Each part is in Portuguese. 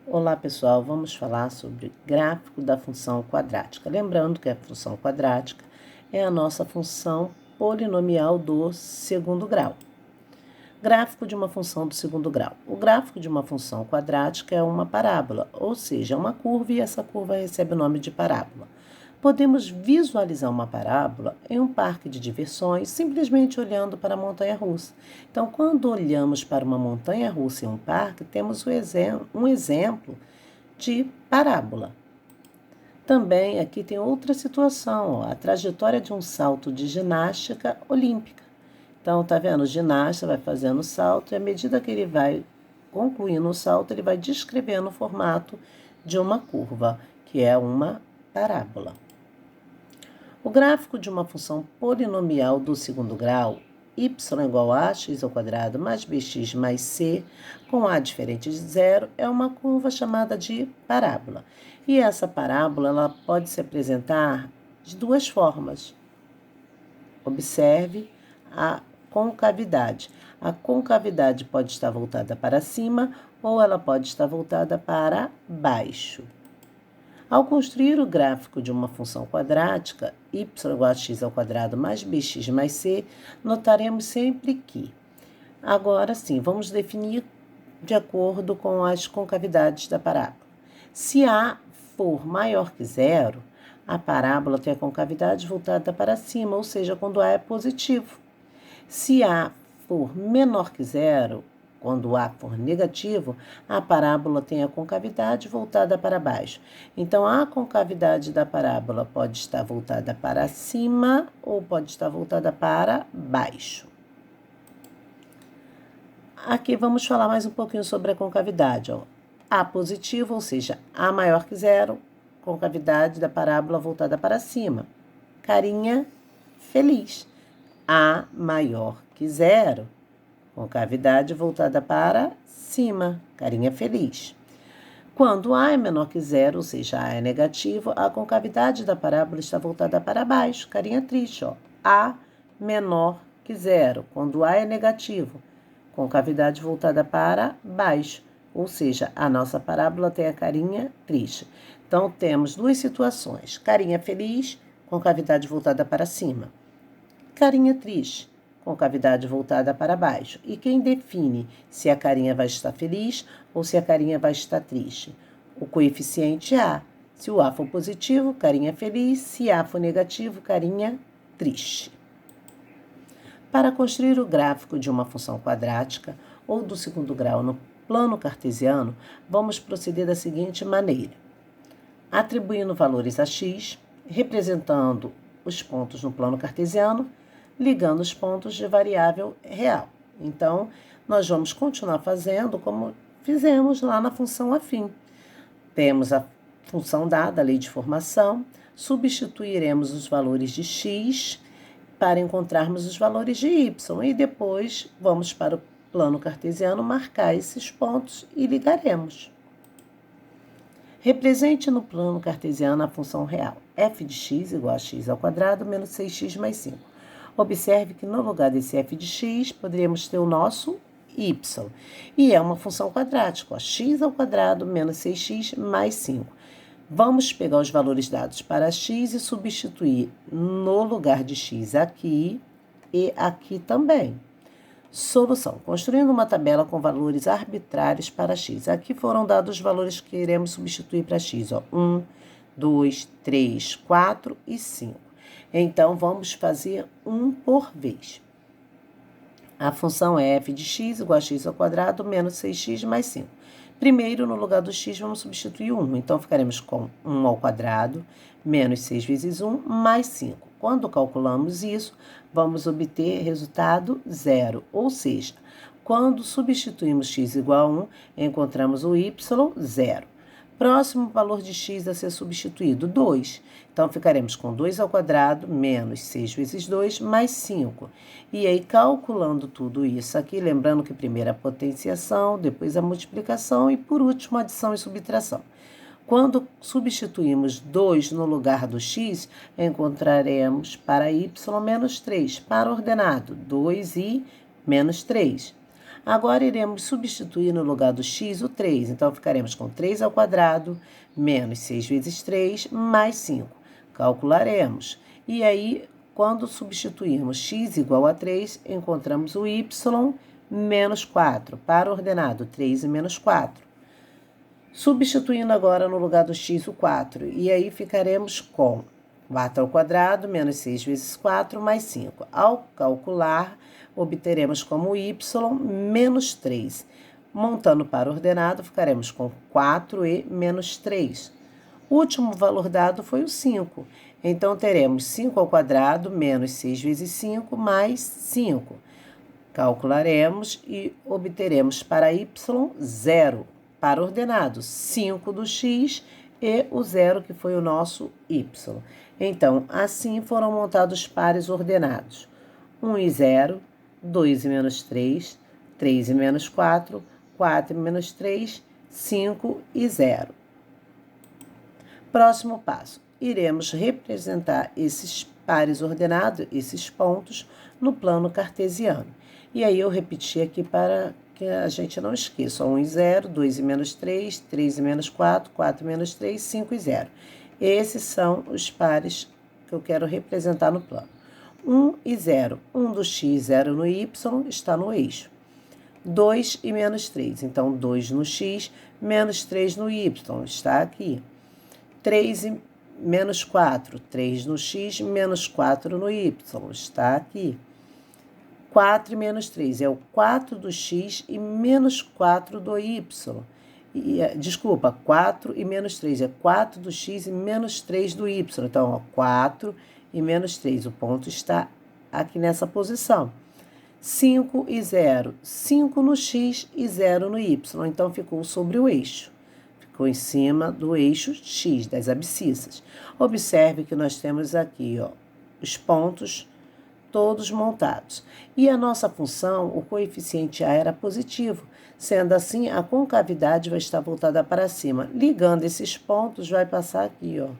Olá pessoal, vamos falar sobre gráfico da função quadrática. Lembrando que a função quadrática é a nossa função polinomial do segundo grau. Gráfico de uma função do segundo grau. O gráfico de uma função quadrática é uma parábola, ou seja, uma curva, e essa curva recebe o nome de parábola. Podemos visualizar uma parábola em um parque de diversões simplesmente olhando para a montanha-russa. Então, quando olhamos para uma montanha-russa em um parque, temos um exemplo de parábola. Também aqui tem outra situação, a trajetória de um salto de ginástica olímpica. Então, tá vendo? O ginasta vai fazendo o salto e à medida que ele vai concluindo o salto, ele vai descrevendo o formato de uma curva, que é uma parábola. O gráfico de uma função polinomial do segundo grau, y igual a x ao quadrado mais bx mais c, com a diferente de zero, é uma curva chamada de parábola. E essa parábola ela pode se apresentar de duas formas. Observe a concavidade. A concavidade pode estar voltada para cima ou ela pode estar voltada para baixo. Ao construir o gráfico de uma função quadrática, y igual a x ao quadrado mais bx mais c, notaremos sempre que. Agora sim, vamos definir de acordo com as concavidades da parábola. Se A for maior que zero, a parábola tem a concavidade voltada para cima, ou seja, quando A é positivo. Se A for menor que zero, quando A for negativo, a parábola tem a concavidade voltada para baixo. Então, a concavidade da parábola pode estar voltada para cima ou pode estar voltada para baixo. Aqui vamos falar mais um pouquinho sobre a concavidade. A positivo, ou seja, A maior que zero, concavidade da parábola voltada para cima. Carinha feliz. A maior que zero, concavidade voltada para cima, carinha feliz. Quando A é menor que zero, ou seja, A é negativo, a concavidade da parábola está voltada para baixo, carinha triste. A menor que zero, quando A é negativo, concavidade voltada para baixo, ou seja, a nossa parábola tem a carinha triste. Então, temos duas situações, carinha feliz, concavidade voltada para cima. Carinha triste, concavidade voltada para baixo. E quem define se a carinha vai estar feliz ou se a carinha vai estar triste? O coeficiente A. Se o A for positivo, carinha feliz. Se A for negativo, carinha triste. Para construir o gráfico de uma função quadrática ou do segundo grau no plano cartesiano, vamos proceder da seguinte maneira. Atribuindo valores a x, representando os pontos no plano cartesiano, ligando os pontos de variável real. Então, nós vamos continuar fazendo como fizemos lá na função afim. Temos a função dada, a lei de formação, substituiremos os valores de x para encontrarmos os valores de y e depois vamos para o plano cartesiano marcar esses pontos e ligaremos. Represente no plano cartesiano a função real, f de x igual a x ao quadrado menos 6x mais 5. Observe que no lugar desse f de x, poderíamos ter o nosso y. E é uma função quadrática, x ao quadrado menos 6x mais 5. Vamos pegar os valores dados para x e substituir no lugar de x aqui e aqui também. Solução. Construindo uma tabela com valores arbitrários para x. Aqui foram dados os valores que iremos substituir para x. 1, 2, 3, 4 e 5. Então, vamos fazer um por vez. A função é f de x igual a x ao quadrado menos 6x mais 5. Primeiro, no lugar do x, vamos substituir 1. Então, ficaremos com 1 ao quadrado menos 6 vezes 1 mais 5. Quando calculamos isso, vamos obter resultado zero. Ou seja, quando substituímos x igual a 1, encontramos o y, zero. Próximo valor de x a ser substituído, 2. Então, ficaremos com 2 ao quadrado menos 6 vezes 2 mais 5. E aí, calculando tudo isso aqui, lembrando que primeiro a potenciação, depois a multiplicação e, por último, a adição e subtração. Quando substituímos 2 no lugar do x, encontraremos para y menos 3. Para ordenado, 2 e menos 3. Agora iremos substituir no lugar do x o 3. Então, ficaremos com 3 ao quadrado menos 6 vezes 3 mais 5. Calcularemos. E aí, quando substituirmos x igual a 3, encontramos o y menos 4. Para o ordenado, 3 e menos 4. Substituindo agora no lugar do x o 4. E aí ficaremos com 4 ao quadrado menos 6 vezes 4 mais 5. Ao calcular, obteremos como y menos 3. Montando para o ordenado, ficaremos com 4e menos 3. O último valor dado foi o 5. Então, teremos 5 ao quadrado menos 6 vezes 5 mais 5. Calcularemos e obteremos para y 0. Para o ordenado, 5 do x e o 0, que foi o nosso y. Então, assim foram montados pares ordenados. 1 e 0, 2 e menos 3, 3 e menos 4, 4 e menos 3, 5 e 0. Próximo passo. Iremos representar esses pares ordenados, esses pontos, no plano cartesiano. E aí eu repeti aqui para que a gente não esqueça. 1 e 0, 2 e menos 3, 3 e menos 4, 4 e menos 3, 5 e 0. Esses são os pares que eu quero representar no plano. 1 e 0. 1 do x, 0 no y, está no eixo. 2 e menos 3. Então, 2 no x, menos 3 no y, está aqui. 3 e menos 4. 3 no x, menos 4 no y, está aqui. 4 e menos 3 é o 4 do x e menos 4 do y. Desculpa, 4 e menos 3 é 4 do x e menos 3 do y. Então, ó, 4 e menos 3. O ponto está aqui nessa posição. 5 e 0. 5 no x e 0 no y. Então, ficou sobre o eixo. Ficou em cima do eixo x, das abscissas. Observe que nós temos aqui, ó, os pontos todos montados. E a nossa função, o coeficiente A era positivo. Sendo assim, a concavidade vai estar voltada para cima. Ligando esses pontos, vai passar aqui, ó.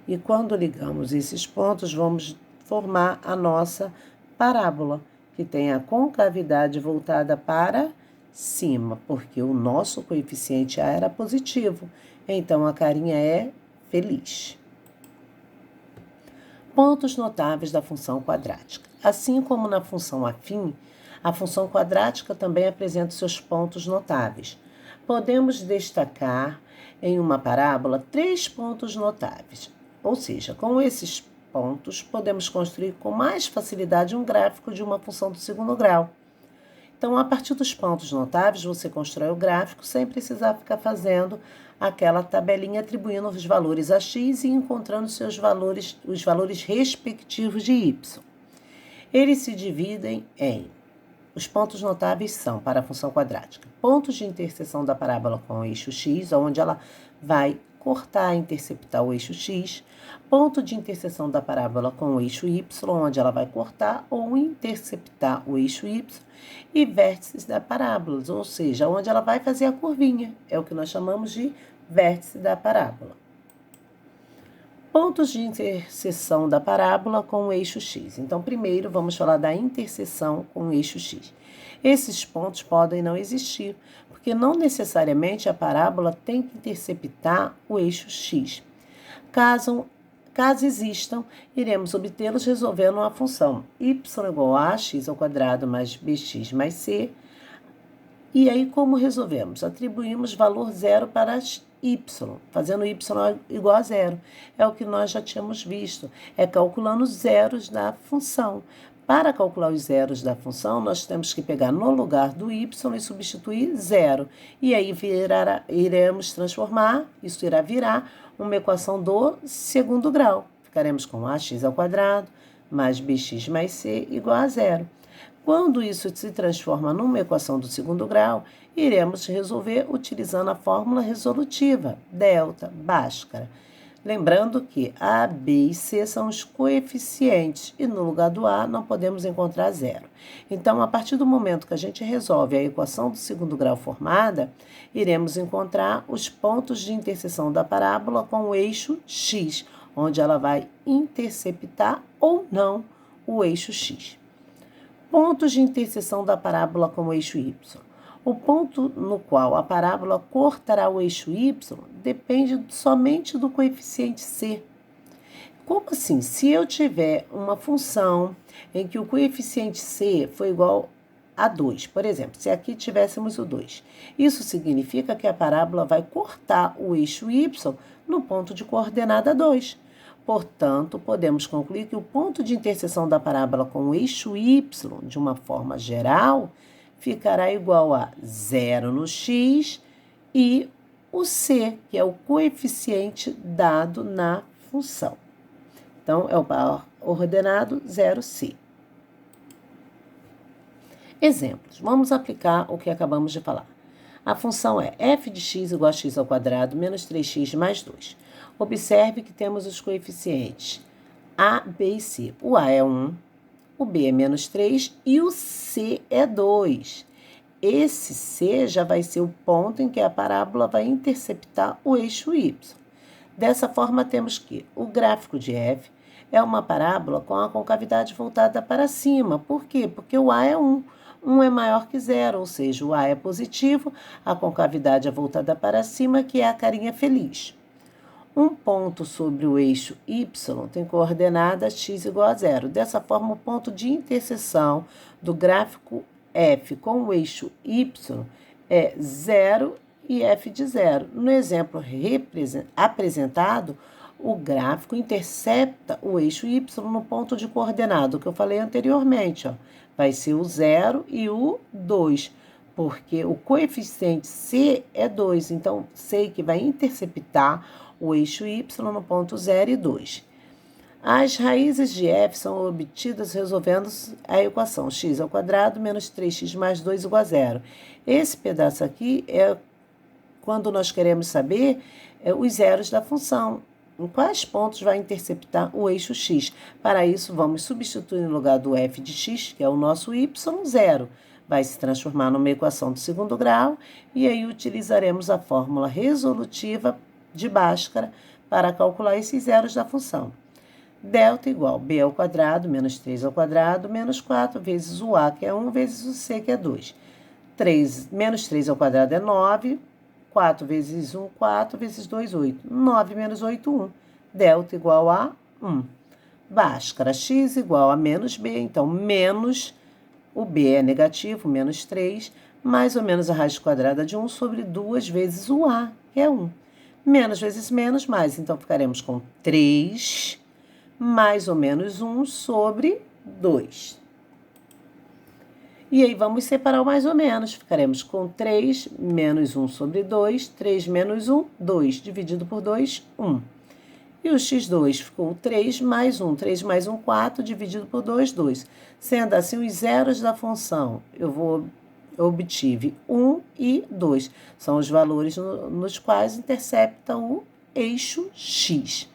E quando ligamos esses pontos, vamos formar a nossa parábola, que tem a concavidade voltada para cima, porque o nosso coeficiente A era positivo. Então, a carinha é feliz. Pontos notáveis da função quadrática. Assim como na função afim, a função quadrática também apresenta seus pontos notáveis. Podemos destacar em uma parábola 3 pontos notáveis, ou seja, com esses pontos podemos construir com mais facilidade um gráfico de uma função do segundo grau. Então, a partir dos pontos notáveis, você constrói o gráfico sem precisar ficar fazendo aquela tabelinha atribuindo os valores a x e encontrando os valores respectivos de y. Eles se dividem em... Os pontos notáveis são, para a função quadrática, pontos de interseção da parábola com o eixo x, onde ela vai cortar e interceptar o eixo x, ponto de interseção da parábola com o eixo y, onde ela vai cortar ou interceptar o eixo y, e vértices da parábola, ou seja, onde ela vai fazer a curvinha, é o que nós chamamos de vértice da parábola. Pontos de interseção da parábola com o eixo x. Então, primeiro vamos falar da interseção com o eixo x. Esses pontos podem não existir, porque não necessariamente a parábola tem que interceptar o eixo x. Caso existam, iremos obtê-los resolvendo a função y igual a x ao quadrado mais bx mais c. E aí, como resolvemos? Atribuímos valor zero para y, fazendo y igual a zero. É o que nós já tínhamos visto, é calculando os zeros da função. Para calcular os zeros da função, nós temos que pegar no lugar do y e substituir zero. E aí iremos transformar, isso irá virar uma equação do segundo grau. Ficaremos com ax ao quadrado mais bx mais c igual a zero. Quando isso se transforma numa equação do segundo grau, iremos resolver utilizando a fórmula resolutiva, delta, Bhaskara. Lembrando que A, B e C são os coeficientes e no lugar do A não podemos encontrar zero. Então, a partir do momento que a gente resolve a equação do segundo grau formada, iremos encontrar os pontos de interseção da parábola com o eixo x, onde ela vai interceptar ou não o eixo x. Pontos de interseção da parábola com o eixo y. O ponto no qual a parábola cortará o eixo y depende somente do coeficiente c. Como assim? Se eu tiver uma função em que o coeficiente c for igual a 2, por exemplo, se aqui tivéssemos o 2, isso significa que a parábola vai cortar o eixo y no ponto de coordenada 2. Portanto, podemos concluir que o ponto de interseção da parábola com o eixo y, de uma forma geral, ficará igual a 0 no x e o c, que é o coeficiente dado na função. Então, é o par ordenado 0c. Exemplos. Vamos aplicar o que acabamos de falar. A função é f de x igual a x ao quadrado menos 3x mais 2. Observe que temos os coeficientes a, b e c. O a é 1, o b é menos 3 e o c é 2. Esse c já vai ser o ponto em que a parábola vai interceptar o eixo y. Dessa forma, temos que o gráfico de f é uma parábola com a concavidade voltada para cima. Por quê? Porque o a é 1. 1 é maior que 0, ou seja, o a é positivo, a concavidade é voltada para cima, que é a carinha feliz. Um ponto sobre o eixo y tem coordenada x igual a 0. Dessa forma, o ponto de interseção do gráfico f com o eixo y é 0 e f de 0. No exemplo apresentado, o gráfico intercepta o eixo y no ponto de coordenada, que eu falei anteriormente. Vai ser o 0 e o 2, porque o coeficiente c é 2, então sei que vai interceptar o eixo y no ponto 0 e 2. As raízes de f são obtidas resolvendo a equação x ao quadrado menos 3x mais 2 igual a 0. Esse pedaço aqui é quando nós queremos saber os zeros da função. Em quais pontos vai interceptar o eixo x? Para isso, vamos substituir no lugar do f de x, que é o nosso y, 0. Vai se transformar numa equação do segundo grau e aí utilizaremos a fórmula resolutiva de Bhaskara para calcular esses zeros da função. Delta igual b ao quadrado menos 3 ao quadrado menos 4 vezes o a, que é 1, vezes o c, que é 2. Menos 3 ao quadrado é 9, 4 vezes 1, 4 vezes 2, 8. 9 menos 8, 1. Delta igual a 1. Bhaskara, x igual a menos b, então menos o b é negativo, menos 3, mais ou menos a raiz quadrada de 1 sobre 2 vezes o a, que é 1. Menos vezes menos, mais, então ficaremos com 3 mais ou menos 1 sobre 2. E aí vamos separar o mais ou menos. Ficaremos com 3 menos 1 sobre 2. 3 menos 1, 2. Dividido por 2, 1. E o x2 ficou 3 mais 1. 3 mais 1, 4. Dividido por 2, 2. Sendo assim, os zeros da função, eu obtive 1 e 2. São os valores nos quais intercepta o eixo x.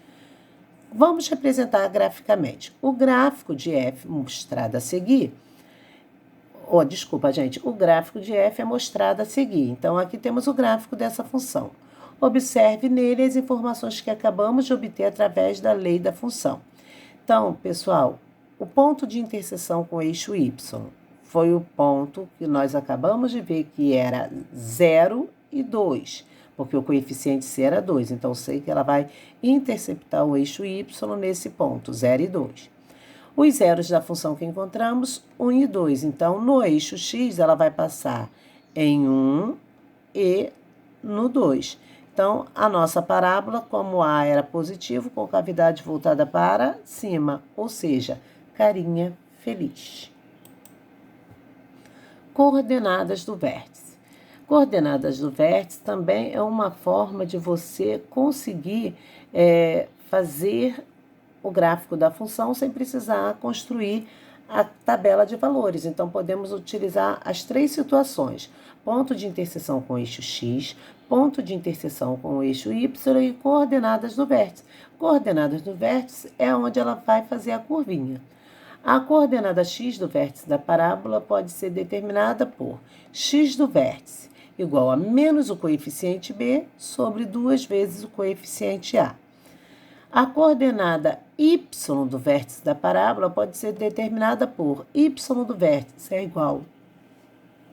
Vamos representar graficamente. O gráfico de f mostrado a seguir... o gráfico de f é mostrado a seguir. Então, aqui temos o gráfico dessa função. Observe nele as informações que acabamos de obter através da lei da função. Então, pessoal, o ponto de interseção com o eixo y foi o ponto que nós acabamos de ver que era 0 e 2, porque o coeficiente c era 2. Então, sei que ela vai interceptar o eixo y nesse ponto, 0 e 2. Os zeros da função que encontramos, 1 e 2. Então, no eixo x, ela vai passar em 1 e no 2. Então, a nossa parábola, como a era positivo, com cavidade voltada para cima, ou seja, carinha feliz. Coordenadas do vértice. Coordenadas do vértice também é uma forma de você conseguir fazer o gráfico da função sem precisar construir a tabela de valores. Então, podemos utilizar as três situações: ponto de interseção com o eixo x, ponto de interseção com o eixo y e coordenadas do vértice. Coordenadas do vértice é onde ela vai fazer a curvinha. A coordenada x do vértice da parábola pode ser determinada por x do vértice igual a menos o coeficiente b sobre 2 vezes o coeficiente a. A coordenada y do vértice da parábola pode ser determinada por y do vértice é igual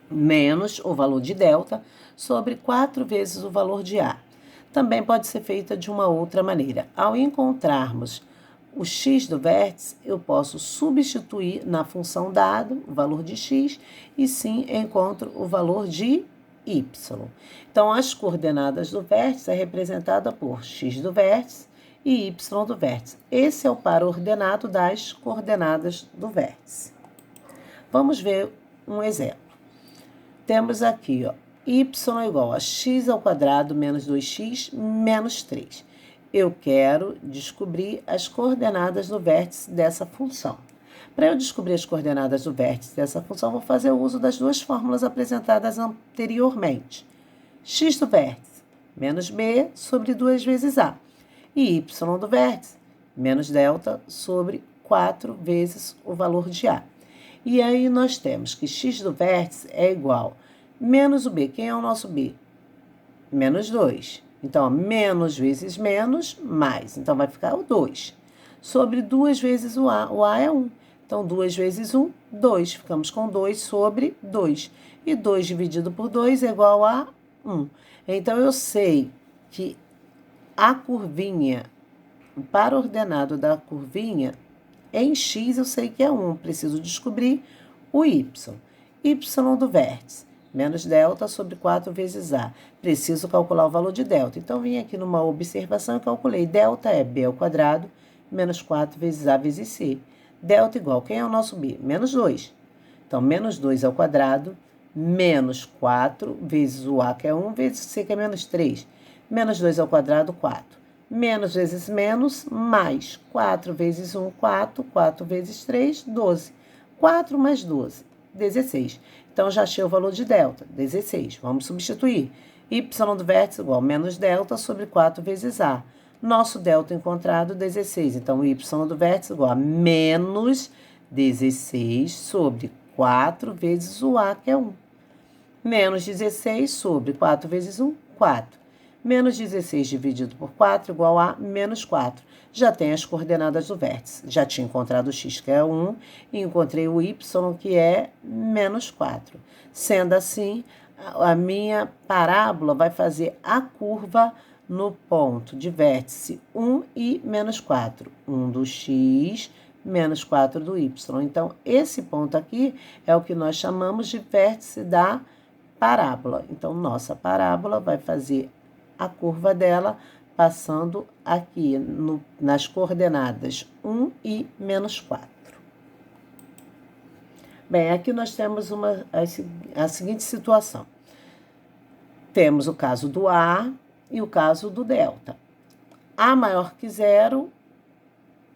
menos o valor de delta sobre 4 vezes o valor de A. Também pode ser feita de uma outra maneira. Ao encontrarmos o x do vértice, eu posso substituir na função dado o valor de x e sim encontro o valor de y. Então, as coordenadas do vértice é representada por x do vértice e y do vértice. Esse é o par ordenado das coordenadas do vértice. Vamos ver um exemplo. Temos aqui, y é igual a x ao quadrado menos 2x menos 3. Eu quero descobrir as coordenadas do vértice dessa função. Para eu descobrir as coordenadas do vértice dessa função, vou fazer o uso das duas fórmulas apresentadas anteriormente. X do vértice, menos b sobre 2 vezes a. E y do vértice, menos delta sobre 4 vezes o valor de a. E aí nós temos que x do vértice é igual a menos o b. Quem é o nosso b? Menos 2. Então, menos vezes menos, mais. Então, vai ficar o 2. Sobre 2 vezes o a. O a é 1. Então, 2 vezes 1, 2. Ficamos com 2 sobre 2. E 2 dividido por 2 é igual a 1. Então, eu sei que a curvinha, o par ordenado da curvinha, em x eu sei que é 1, preciso descobrir o y. Y do vértice, menos delta sobre 4 vezes a. Preciso calcular o valor de delta. Então, vim aqui numa observação e calculei. Delta é b ao quadrado menos 4 vezes a vezes c. Delta igual, quem é o nosso b? Menos 2. Então, menos 2 ao quadrado menos 4 vezes o a, que é 1, vezes c, que é menos 3. Menos 2 ao quadrado, 4. Menos vezes menos, mais 4 vezes 1, 4. 4 vezes 3, 12. 4 mais 12, 16. Então, já achei o valor de delta, 16. Vamos substituir. Y do vértice igual a menos delta sobre 4 vezes a. Nosso delta encontrado, 16. Então, y do vértice igual a menos 16 sobre 4 vezes o a, que é 1. Menos 16 sobre 4 vezes 1, 4. Menos 16 dividido por 4 igual a menos 4. Já tem as coordenadas do vértice. Já tinha encontrado o x, que é 1, e encontrei o y, que é menos 4. Sendo assim, a minha parábola vai fazer a curva no ponto de vértice 1 e menos 4. 1 do x, menos 4 do y. Então, esse ponto aqui é o que nós chamamos de vértice da parábola. Então, nossa parábola vai fazer a curva dela passando aqui nas coordenadas 1 e menos 4. Bem, aqui nós temos a seguinte situação. Temos o caso do A e o caso do delta. A maior que zero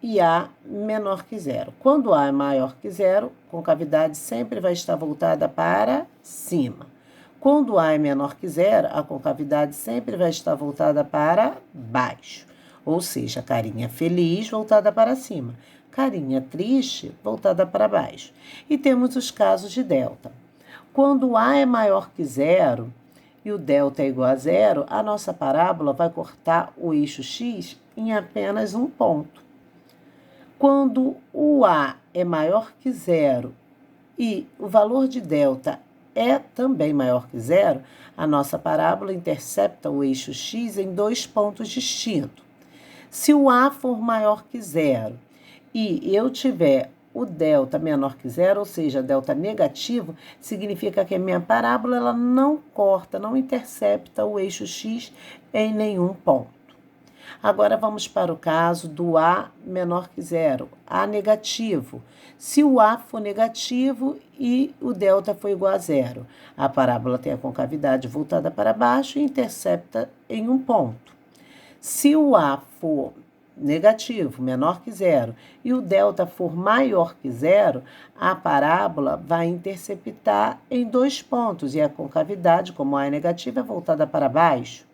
e A menor que zero. Quando A é maior que zero, a concavidade sempre vai estar voltada para cima. Quando A é menor que zero, a concavidade sempre vai estar voltada para baixo. Ou seja, carinha feliz voltada para cima, carinha triste voltada para baixo. E temos os casos de delta. Quando A é maior que zero e o delta é igual a zero, a nossa parábola vai cortar o eixo x em apenas um ponto. Quando o A é maior que zero e o valor de delta é também maior que zero, a nossa parábola intercepta o eixo x em 2 pontos distintos. Se o A for maior que zero e eu tiver o delta menor que zero, ou seja, delta negativo, significa que a minha parábola ela não corta, não intercepta o eixo x em nenhum ponto. Agora vamos para o caso do A menor que zero, A negativo. Se o A for negativo e o delta for igual a zero, a parábola tem a concavidade voltada para baixo e intercepta em um ponto. Se o A for negativo, menor que zero, e o delta for maior que zero, a parábola vai interceptar em 2 pontos e a concavidade, como A é negativa, é voltada para baixo.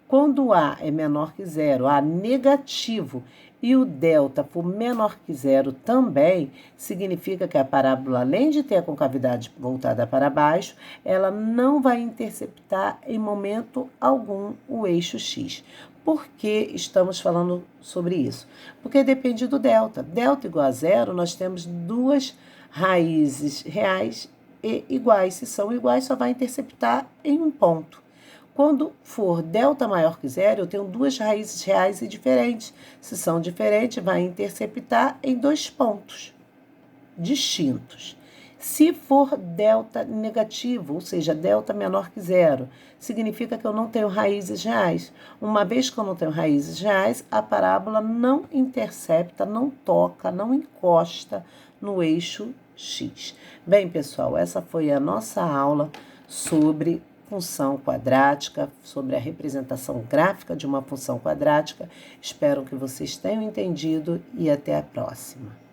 Quando A é menor que zero, A negativo, e o delta for menor que zero também, significa que a parábola, além de ter a concavidade voltada para baixo, ela não vai interceptar em momento algum o eixo x. Por que estamos falando sobre isso? Porque depende do delta. Delta igual a zero, nós temos duas raízes reais e iguais. Se são iguais, só vai interceptar em um ponto. Quando for delta maior que zero, eu tenho duas raízes reais e diferentes. Se são diferentes, vai interceptar em dois pontos distintos. Se for delta negativo, ou seja, delta menor que zero, significa que eu não tenho raízes reais. Uma vez que eu não tenho raízes reais, a parábola não intercepta, não toca, não encosta no eixo X. Bem, pessoal, essa foi a nossa aula sobre função quadrática, sobre a representação gráfica de uma função quadrática. Espero que vocês tenham entendido e até a próxima.